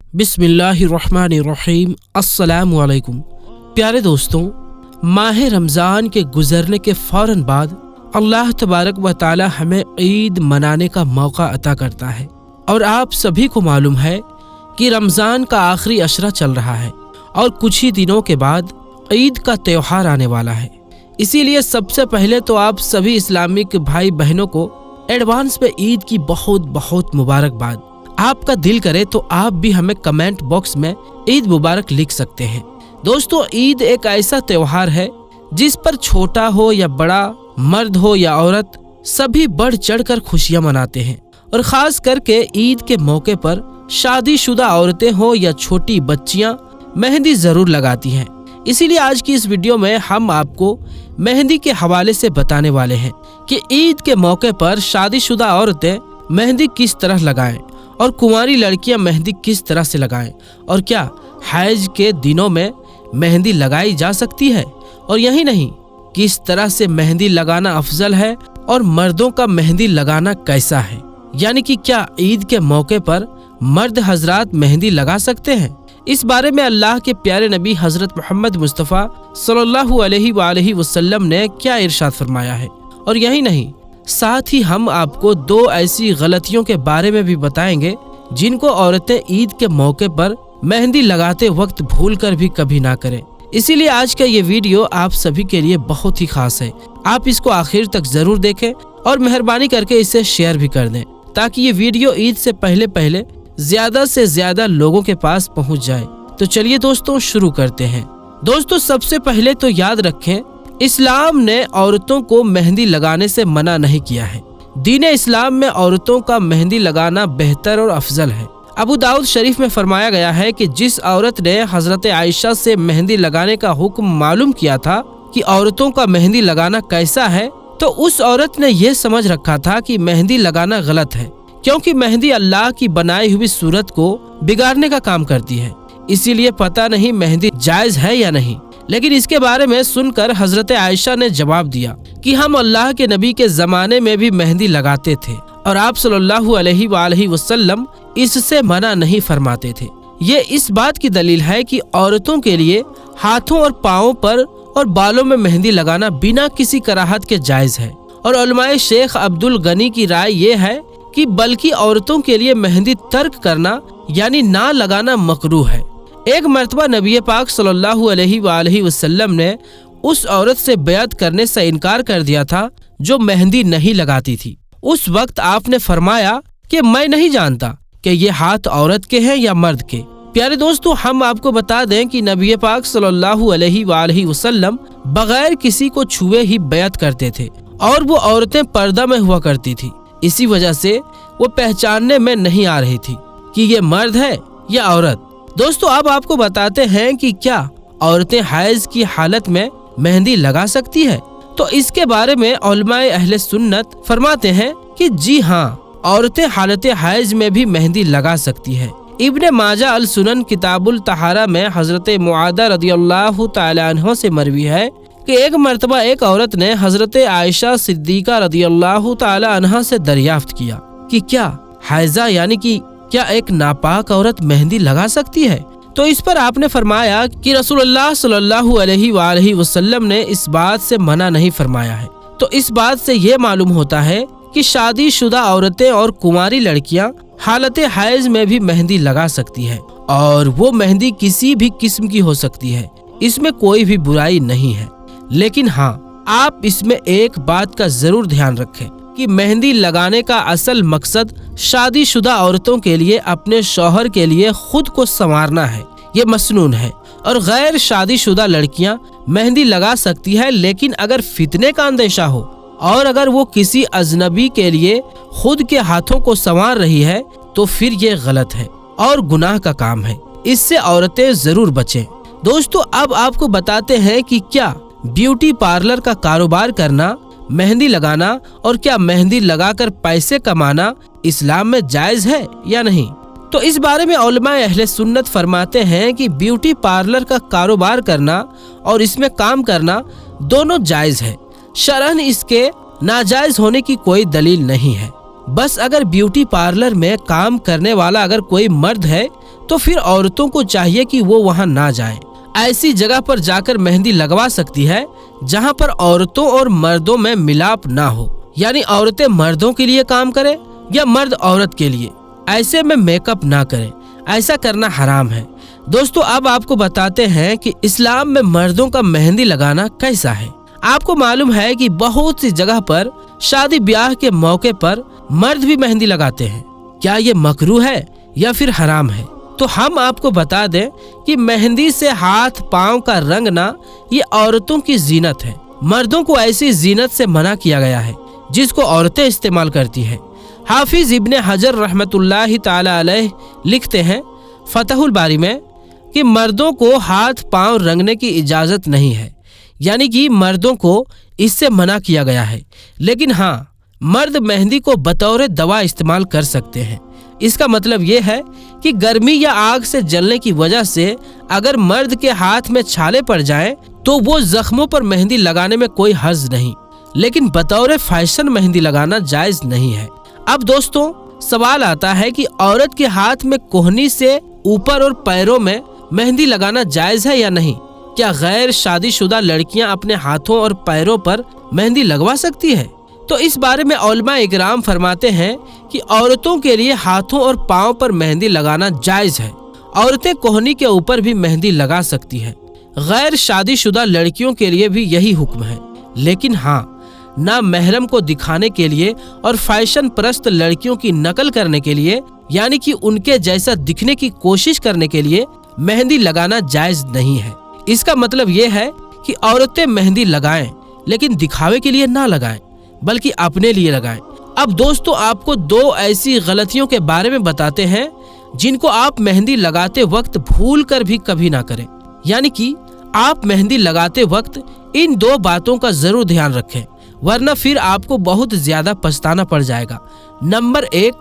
बिस्मिल्लाहिर्रहमानिर्रहीम। अस्सलामु अलैकुम। प्यारे दोस्तों, माह रमज़ान के गुजरने के फ़ौरन बाद अल्लाह तबारक व तआला हमें ईद मनाने का मौका अता करता है। और आप सभी को मालूम है कि रमज़ान का आखिरी अशरा चल रहा है और कुछ ही दिनों के बाद ईद का त्यौहार आने वाला है। इसीलिए सबसे पहले तो आप सभी इस्लामिक भाई बहनों को एडवांस में ईद की बहुत बहुत मुबारकबाद। आपका दिल करे तो आप भी हमें कमेंट बॉक्स में ईद मुबारक लिख सकते हैं। दोस्तों, ईद एक ऐसा त्यौहार है जिस पर छोटा हो या बड़ा, मर्द हो या औरत, सभी बढ़ चढ़कर खुशियां मनाते हैं। और खास करके ईद के मौके पर शादीशुदा औरतें हो या छोटी बच्चियां मेहंदी जरूर लगाती हैं। इसीलिए आज की इस वीडियो में हम आपको मेहंदी के हवाले से बताने वाले हैं कि ईद के मौके पर शादीशुदा औरतें मेहंदी किस तरह लगाएं और कुंवारी लड़कियां मेहंदी किस तरह से लगाएं, और क्या हैज के दिनों में मेहंदी लगाई जा सकती है, और यही नहीं किस तरह से मेहंदी लगाना अफजल है और मर्दों का मेहंदी लगाना कैसा है। यानी कि क्या ईद के मौके पर मर्द हजरात मेहंदी लगा सकते हैं। इस बारे में अल्लाह के प्यारे नबी हजरत मोहम्मद मुस्तफ़ा सल्लल्लाहु अलैहि वसल्लम ने क्या इरशाद फरमाया है। और यही नहीं, साथ ही हम आपको दो ऐसी गलतियों के बारे में भी बताएंगे जिनको औरतें ईद के मौके पर मेहंदी लगाते वक्त भूल कर भी कभी ना करें। इसीलिए आज का ये वीडियो आप सभी के लिए बहुत ही खास है। आप इसको आखिर तक जरूर देखें और मेहरबानी करके इसे शेयर भी कर दें ताकि ये वीडियो ईद से पहले ज्यादा से ज्यादा लोगों के पास पहुंच जाए। तो चलिए दोस्तों, शुरू करते हैं। दोस्तों, सबसे पहले तो याद रखें, इस्लाम ने औरतों को मेहंदी लगाने से मना नहीं किया है। दीन इस्लाम में औरतों का मेहंदी लगाना बेहतर और अफजल है। अबू दाऊद शरीफ में फरमाया गया है कि जिस औरत ने हजरत आयशा से मेहंदी लगाने का हुक्म मालूम किया था कि औरतों का मेहंदी लगाना कैसा है, तो उस औरत ने यह समझ रखा था कि मेहंदी लगाना गलत है, क्योंकि मेहंदी अल्लाह की बनाई हुई सूरत को बिगाड़ने का काम करती है। इसीलिए पता नहीं मेहंदी जायज है या नहीं। लेकिन इसके बारे में सुनकर हजरत आयशा ने जवाब दिया कि हम अल्लाह के नबी के जमाने में भी मेहंदी लगाते थे और आप सल्लल्लाहु अलैहि वसल्लम इससे मना नहीं फरमाते थे। ये इस बात की दलील है कि औरतों के लिए हाथों और पाँवों पर और बालों में मेहंदी लगाना बिना किसी कराहत के जायज है। और उलमाए शेख अब्दुल गनी की राय ये है कि बल्कि औरतों के लिए मेहंदी तर्क करना यानी ना लगाना मकरूह है। एक मर्तबा नबी पाक सल्लल्लाहु अलैहि वसल्लम ने उस औरत से बैत करने से इनकार कर दिया था जो मेहंदी नहीं लगाती थी। उस वक्त आपने फरमाया कि मैं नहीं जानता कि ये हाथ औरत के हैं या मर्द के। प्यारे दोस्तों, हम आपको बता दें कि नबी पाक सल्लल्लाहु अलैहि वसल्लम बगैर किसी को छुए ही बैत करते थे और वो औरतें पर्दा में हुआ करती थी। इसी वजह से वो पहचानने में नहीं आ रही थी कि ये मर्द है या औरत। दोस्तों, अब आपको बताते हैं कि क्या औरतें हैज की हालत में मेहंदी लगा सकती है। तो इसके बारे में उलमाए अहले सुन्नत फरमाते हैं कि जी हाँ, औरतें हालत हैज में भी मेहंदी लगा सकती है। इब्ने माजा अल सुनन किताबुल तहारा में हजरत मुआदा रदियल्लाहु ताला अन्हा से मरवी है कि एक मर्तबा एक औरत ने हजरत आयशा सिद्दीका रदियल्लाहु ताला अन्हा से दरियाफ्त किया कि क्या हैजा यानी कि क्या एक नापाक औरत मेहंदी लगा सकती है। तो इस पर आपने फरमाया कि रसूलुल्लाह सल्लल्लाहु अलैहि वसल्लम ने इस बात से मना नहीं फरमाया है। तो इस बात से ये मालूम होता है कि शादीशुदा औरतें और कुंवारी लड़कियां हालत हैज में भी मेहंदी लगा सकती है और वो मेहंदी किसी भी किस्म की हो सकती है। इसमें कोई भी बुराई नहीं है। लेकिन हाँ, आप इसमें एक बात का जरूर ध्यान रखें कि मेहंदी लगाने का असल मकसद शादीशुदा औरतों के लिए अपने शौहर के लिए खुद को संवारना है, ये मसनून है। और गैर शादीशुदा लड़कियां मेहंदी लगा सकती है, लेकिन अगर फितने का अंदेशा हो और अगर वो किसी अजनबी के लिए खुद के हाथों को संवार रही है तो फिर ये गलत है और गुनाह का काम है। इससे औरतें जरूर बचें। दोस्तों, अब आपको बताते हैं कि क्या ब्यूटी पार्लर का कारोबार करना, मेहंदी लगाना और क्या मेहंदी लगाकर पैसे कमाना इस्लाम में जायज है या नहीं। तो इस बारे में उलमाए अहले सुन्नत फरमाते हैं कि ब्यूटी पार्लर का कारोबार करना और इसमें काम करना दोनों जायज है। शरअन इसके नाजायज होने की कोई दलील नहीं है। बस अगर ब्यूटी पार्लर में काम करने वाला अगर कोई मर्द है तो फिर औरतों को चाहिए कि वो वहाँ ना जाएं। ऐसी जगह पर जाकर मेहंदी लगवा सकती है जहाँ पर औरतों और मर्दों में मिलाप ना हो, यानी औरतें मर्दों के लिए काम करें या मर्द औरत के लिए। ऐसे में मेकअप ना करें, ऐसा करना हराम है। दोस्तों, अब आपको बताते हैं कि इस्लाम में मर्दों का मेहंदी लगाना कैसा है। आपको मालूम है कि बहुत सी जगह पर शादी ब्याह के मौके पर मर्द भी मेहंदी लगाते हैं। क्या ये मकरूह है या फिर हराम है? तो हम आपको बता दें कि मेहंदी से हाथ पांव का रंगना ये औरतों की जीनत है। मर्दों को ऐसी जीनत से मना किया गया है जिसको औरतें इस्तेमाल करती हैं। हाफिज इब्ने हजर रहमतुल्लाहि ताला अलैह लिखते हैं फतहुल बारी में कि मर्दों को हाथ पांव रंगने की इजाजत नहीं है, यानी कि मर्दों को इससे मना किया गया है। लेकिन हाँ, मर्द मेहंदी को बतौर दवा इस्तेमाल कर सकते हैं। इसका मतलब ये है कि गर्मी या आग से जलने की वजह से अगर मर्द के हाथ में छाले पड़ जाएं, तो वो जख्मों पर मेहंदी लगाने में कोई हर्ज नहीं, लेकिन बतौर फैशन मेहंदी लगाना जायज नहीं है। अब दोस्तों, सवाल आता है कि औरत के हाथ में कोहनी से ऊपर और पैरों में मेहंदी लगाना जायज है या नहीं। क्या गैर शादीशुदा लड़कियां अपने हाथों और पैरों पर मेहंदी लगवा सकती है? तो इस बारे में उलमा इकराम फरमाते हैं कि औरतों के लिए हाथों और पांव पर मेहंदी लगाना जायज है। औरतें कोहनी के ऊपर भी मेहंदी लगा सकती है। गैर शादीशुदा लड़कियों के लिए भी यही हुक्म है। लेकिन हाँ, ना महरम को दिखाने के लिए और फैशन परस्त लड़कियों की नकल करने के लिए, यानी कि उनके जैसा दिखने की कोशिश करने के लिए मेहंदी लगाना जायज नहीं है। इसका मतलब ये है कि औरतें मेहंदी लगाएं, लेकिन दिखावे के लिए ना लगाएं, बल्कि अपने लिए लगाएं। अब दोस्तों, आपको दो ऐसी गलतियों के बारे में बताते हैं जिनको आप मेहंदी लगाते वक्त भूल कर भी कभी ना करें। यानी कि आप मेहंदी लगाते वक्त इन दो बातों का जरूर ध्यान रखें, वरना फिर आपको बहुत ज्यादा पछताना पड़ जाएगा। नंबर 1,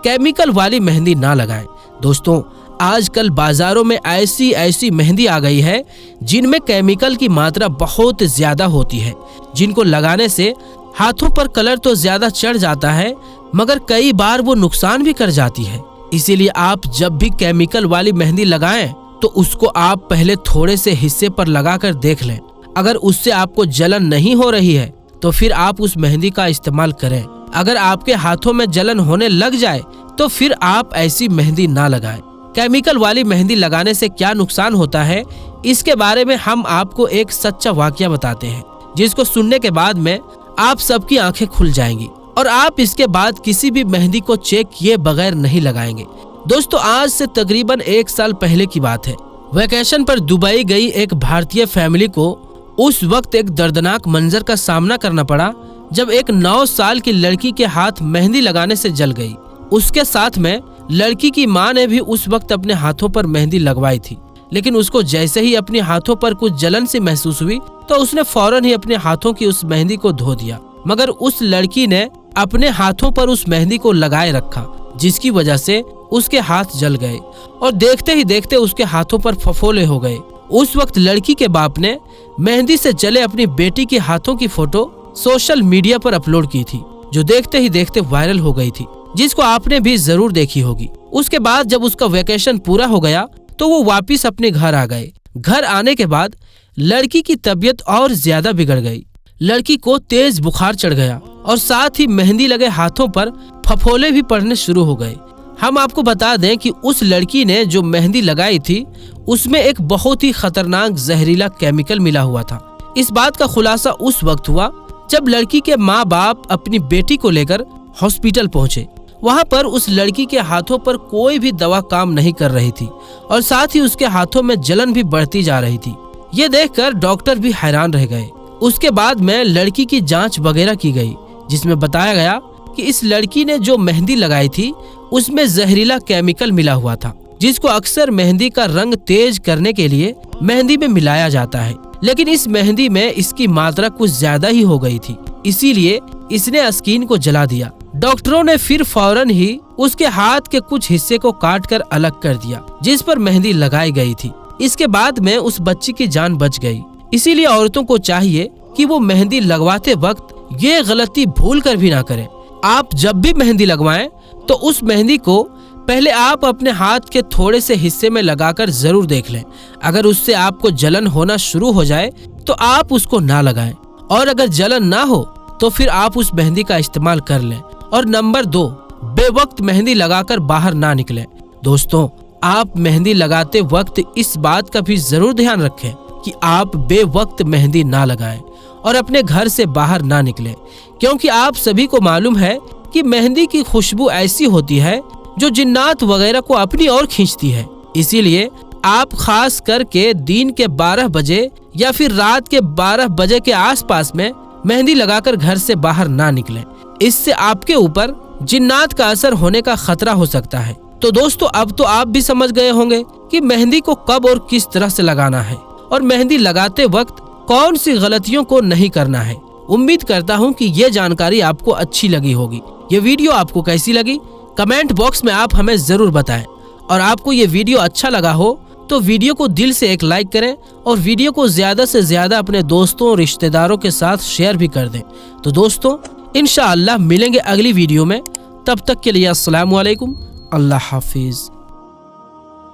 केमिकल वाली मेहंदी ना लगाएं। दोस्तों, आजकल बाजारों में ऐसी मेहंदी आ गई है जिनमें केमिकल की मात्रा बहुत ज्यादा होती है, जिनको लगाने से हाथों पर कलर तो ज्यादा चढ़ जाता है, मगर कई बार वो नुकसान भी कर जाती है। इसीलिए आप जब भी केमिकल वाली मेहंदी लगाएं तो उसको आप पहले थोड़े से हिस्से पर लगाकर देख लें। अगर उससे आपको जलन नहीं हो रही है तो फिर आप उस मेहंदी का इस्तेमाल करें। अगर आपके हाथों में जलन होने लग जाए तो फिर आप ऐसी मेहंदी ना लगाएं। केमिकल वाली मेहंदी लगाने से क्या नुकसान होता है, इसके बारे में हम आपको एक सच्चा वाकया बताते हैं, जिसको सुनने के बाद में आप सबकी आंखें खुल जाएंगी और आप इसके बाद किसी भी मेहंदी को चेक किए बगैर नहीं लगाएंगे। दोस्तों, आज से तकरीबन 1 साल पहले की बात है। वैकेशन पर दुबई गई एक भारतीय फैमिली को उस वक्त एक दर्दनाक मंजर का सामना करना पड़ा जब एक 9 साल की लड़की के हाथ मेहंदी लगाने से जल गई। उसके साथ में लड़की की मां ने भी उस वक्त अपने हाथों पर मेहंदी लगवाई थी, लेकिन उसको जैसे ही अपने हाथों पर कुछ जलन सी महसूस हुई तो उसने फौरन ही अपने हाथों की उस मेहंदी को धो दिया। मगर उस लड़की ने अपने हाथों पर उस मेहंदी को लगाए रखा, जिसकी वजह से उसके हाथ जल गए और देखते ही देखते उसके हाथों पर फफोले हो गए। उस वक्त लड़की के बाप ने मेहंदी से जले अपनी बेटी के हाथों की फोटो सोशल मीडिया पर अपलोड की थी, जो देखते ही देखते वायरल हो गई थी, जिसको आपने भी जरूर देखी होगी। उसके बाद जब उसका वेकेशन पूरा हो गया तो वो वापिस अपने घर आ गए। घर आने के बाद लड़की की तबीयत और ज्यादा बिगड़ गई। लड़की को तेज बुखार चढ़ गया और साथ ही मेहंदी लगे हाथों पर फफोले भी पड़ने शुरू हो गए। हम आपको बता दें कि उस लड़की ने जो मेहंदी लगाई थी उसमें एक बहुत ही खतरनाक जहरीला केमिकल मिला हुआ था। इस बात का खुलासा उस वक्त हुआ जब लड़की के माँ बाप अपनी बेटी को लेकर हॉस्पिटल पहुंचे। वहां पर उस लड़की के हाथों पर कोई भी दवा काम नहीं कर रही थी और साथ ही उसके हाथों में जलन भी बढ़ती जा रही थी। ये देखकर डॉक्टर भी हैरान रह गए। उसके बाद में लड़की की जांच वगैरह की गई, जिसमें बताया गया कि इस लड़की ने जो मेहंदी लगाई थी उसमें जहरीला केमिकल मिला हुआ था, जिसको अक्सर मेहंदी का रंग तेज करने के लिए मेहंदी में मिलाया जाता है, लेकिन इस मेहंदी में इसकी मात्रा कुछ ज्यादा ही हो गई थी, इसीलिए इसने स्किन को जला दिया। डॉक्टरों ने फिर फौरन ही उसके हाथ के कुछ हिस्से को काट कर अलग कर दिया जिस पर मेहंदी लगाई गई थी। इसके बाद में उस बच्ची की जान बच गई। इसीलिए औरतों को चाहिए कि वो मेहंदी लगवाते वक्त ये गलती भूल कर भी ना करें। आप जब भी मेहंदी लगवाएं तो उस मेहंदी को पहले आप अपने हाथ के थोड़े से हिस्से में लगाकर जरूर देख लें। अगर उससे आपको जलन होना शुरू हो जाए तो आप उसको ना लगाएं, और अगर जलन ना हो तो फिर आप उस मेहंदी का इस्तेमाल कर लें। और नंबर 2, बेवक्त मेहंदी लगाकर बाहर ना निकलें। दोस्तों, आप मेहंदी लगाते वक्त इस बात का भी जरूर ध्यान रखें कि आप बेवक्त मेहंदी ना लगाएं और अपने घर से बाहर ना निकलें, क्योंकि आप सभी को मालूम है कि मेहंदी की खुशबू ऐसी होती है जो जिन्नात वगैरह को अपनी ओर खींचती है। इसीलिए आप खास करके दिन के 12 बजे या फिर रात के 12 बजे के आसपास में मेहंदी लगाकर घर से बाहर ना निकलें। इससे आपके ऊपर जिन्नात का असर होने का खतरा हो सकता है। तो दोस्तों, अब तो आप भी समझ गए होंगे कि मेहंदी को कब और किस तरह से लगाना है और मेहंदी लगाते वक्त कौन सी गलतियों को नहीं करना है। उम्मीद करता हूँ कि ये जानकारी आपको अच्छी लगी होगी। ये वीडियो आपको कैसी लगी कमेंट बॉक्स में आप हमें जरूर बताएं, और आपको ये वीडियो अच्छा लगा हो तो वीडियो को दिल से एक लाइक करें और वीडियो को ज्यादा से ज्यादा अपने दोस्तों और रिश्तेदारों के साथ शेयर भी कर दें। तो दोस्तों, इंशाअल्लाह मिलेंगे अगली वीडियो में। तब तक के लिए अस्सलाम वालेकुम, अल्लाह हाफिज।